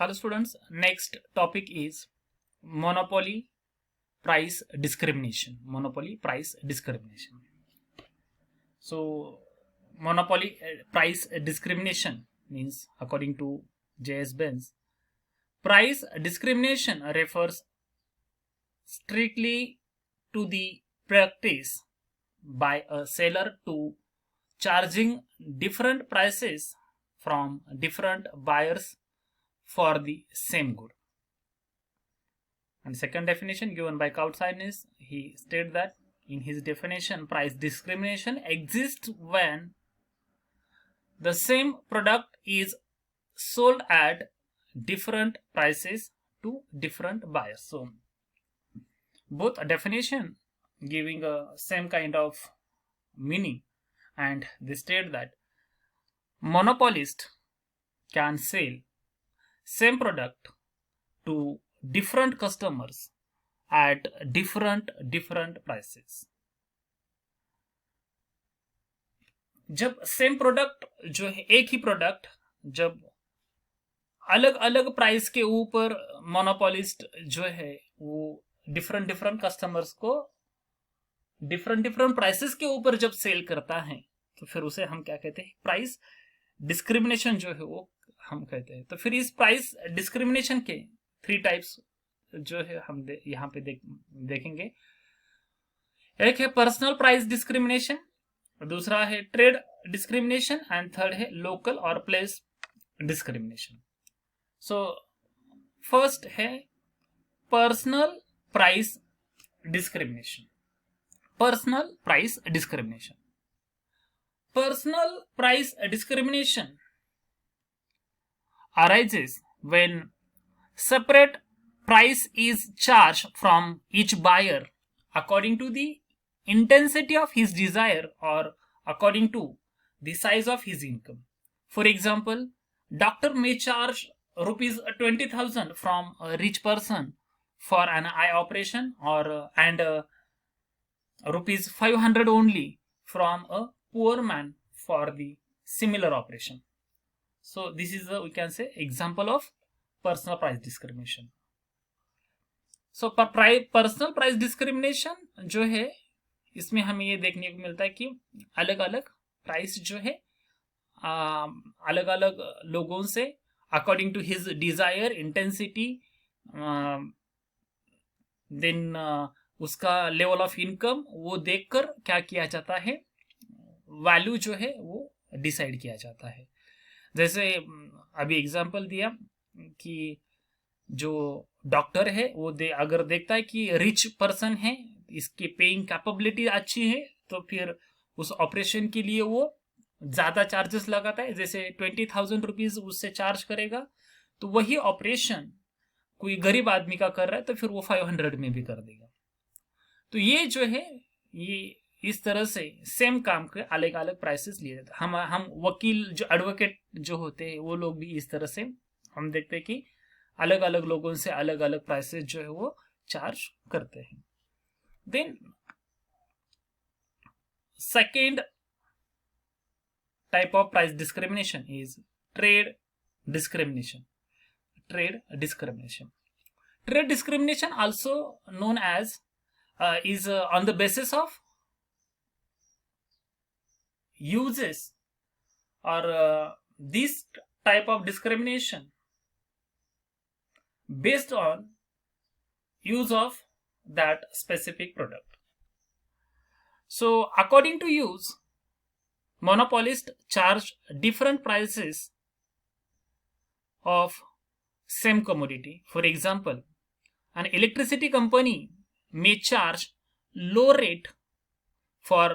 Hello students, next topic is monopoly price discrimination. Monopoly price discrimination. So monopoly price discrimination means, according to J.S. Benz, price discrimination refers strictly to the practice by a seller to charging different prices from different buyers for the same good. And second definition given by Kautsky is, he stated that in his definition, price discrimination exists when the same product is sold at different prices to different buyers. So both definition giving a same kind of meaning, and they state that monopolist can sell same product to different customers at different prices. जब same product जो है, एक ही product जब अलग अलग price के ऊपर monopolist जो है वो डिफरेंट कस्टमर्स को डिफरेंट प्राइसेस के ऊपर जब सेल करता है, तो फिर उसे हम क्या कहते हैं, प्राइस डिस्क्रिमिनेशन जो है वो हम कहते हैं। तो फिर इस प्राइस डिस्क्रिमिनेशन के 3 टाइप्स जो है हम यहाँ पे देखेंगे। एक है पर्सनल प्राइस डिस्क्रिमिनेशन, दूसरा है ट्रेड डिस्क्रिमिनेशन, एंड थर्ड है लोकल और प्लेस डिस्क्रिमिनेशन। सो फर्स्ट है personal price discrimination. Personal price discrimination Personal price discrimination arises when separate price is charged from each buyer according to the intensity of his desire or according to the size of his income. For example, doctor may charge rupees 20,000 from a rich person for an eye operation, or and rupees 500 only from a poor man for the similar operation. So this is we can say example of personal price discrimination. So personal price discrimination जो है, इसमें हमें ये देखने को मिलता है कि अलग अलग प्राइस जो है अलग अलग लोगों से according to his desire, intensity, then उसका लेवल ऑफ इनकम, वो देखकर क्या किया जाता है, वैल्यू जो है वो डिसाइड किया जाता है। जैसे अभी एग्जांपल दिया कि जो डॉक्टर है वो अगर देखता है कि रिच पर्सन है, इसकी पेइंग कैपेबिलिटी अच्छी है, तो फिर उस ऑपरेशन के लिए वो ज्यादा चार्जेस लगाता है। जैसे 20,000 रुपीज उससे चार्ज करेगा, तो वही ऑपरेशन कोई गरीब आदमी का कर रहा है तो फिर वो 500 में भी कर देगा। तो ये जो है, ये इस तरह से सेम काम के अलग अलग प्राइसेस लिए जाते हैं। हम वकील जो एडवोकेट जो होते हैं वो लोग भी इस तरह से हम देखते हैं कि अलग अलग लोगों से अलग अलग प्राइसेस जो है वो चार्ज करते हैं। Then second type of price discrimination is trade discrimination. Trade discrimination trade discrimination also known as is on the basis of uses, or this type of discrimination based on use of that specific product. So according to use, monopolists charge different prices of same commodity. For example, an electricity company may charge low rate for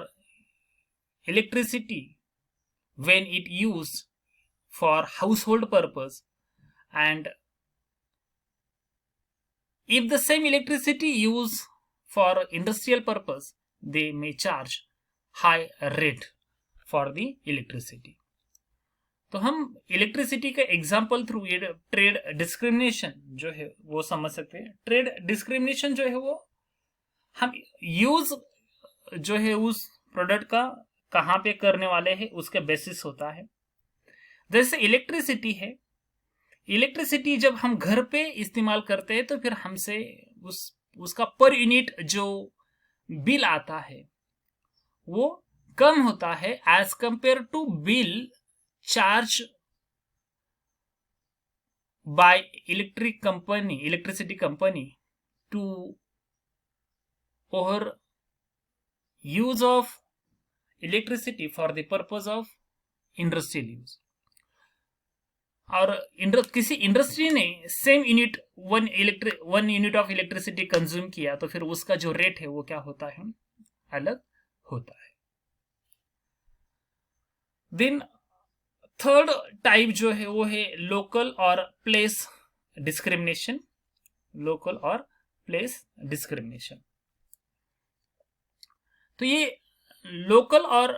electricity when it used for household purpose, and if the same electricity used for industrial purpose, they may charge high rate for the electricity. तो हम electricity का example through ये trade discrimination जो है वो समझ सकते हैं। ट्रेड डिस्क्रिमिनेशन जो है वो हम यूज जो है उस प्रोडक्ट का कहाँ पे करने वाले हैं उसके बेसिस होता है। जैसे इलेक्ट्रिसिटी है, इलेक्ट्रिसिटी जब हम घर पे इस्तेमाल करते हैं तो फिर हमसे उसका पर यूनिट जो बिल आता है वो कम होता है as compare to bill charge by electricity company to over use of electricity for the purpose of industrial use. और किसी इंडस्ट्री ने same unit one unit of electricity consume किया तो फिर उसका जो रेट है वो क्या होता है, अलग होता है। देन थर्ड टाइप जो है वो है लोकल और प्लेस डिस्क्रिमिनेशन। लोकल और प्लेस डिस्क्रिमिनेशन, तो ये लोकल और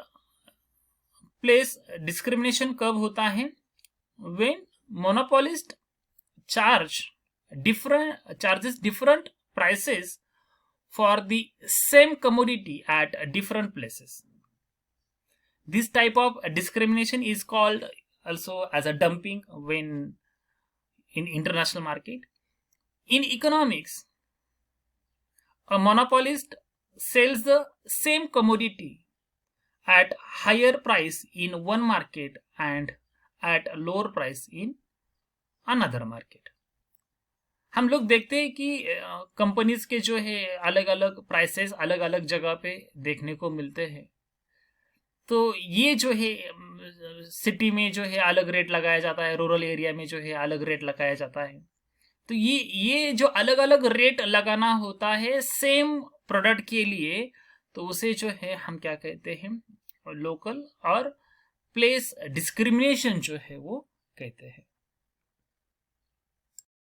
प्लेस डिस्क्रिमिनेशन कब होता है, when monopolist charges different prices for the same commodity at different places. This type of discrimination is called also as a dumping when in international market. In economics, a monopolist sells the same commodity at higher price in one market and at lower price in another market. हम लोग देखते हैं कि companies के जो है अलग अलग प्राइसेस अलग अलग जगह पे देखने को मिलते हैं। तो ये जो है सिटी में जो है अलग रेट लगाया जाता है, रूरल एरिया में जो है अलग रेट लगाया जाता है। तो ये जो अलग अलग रेट लगाना होता है सेम प्रोडक्ट के लिए, तो उसे जो है हम क्या कहते हैं, लोकल और प्लेस डिस्क्रिमिनेशन जो है वो कहते हैं।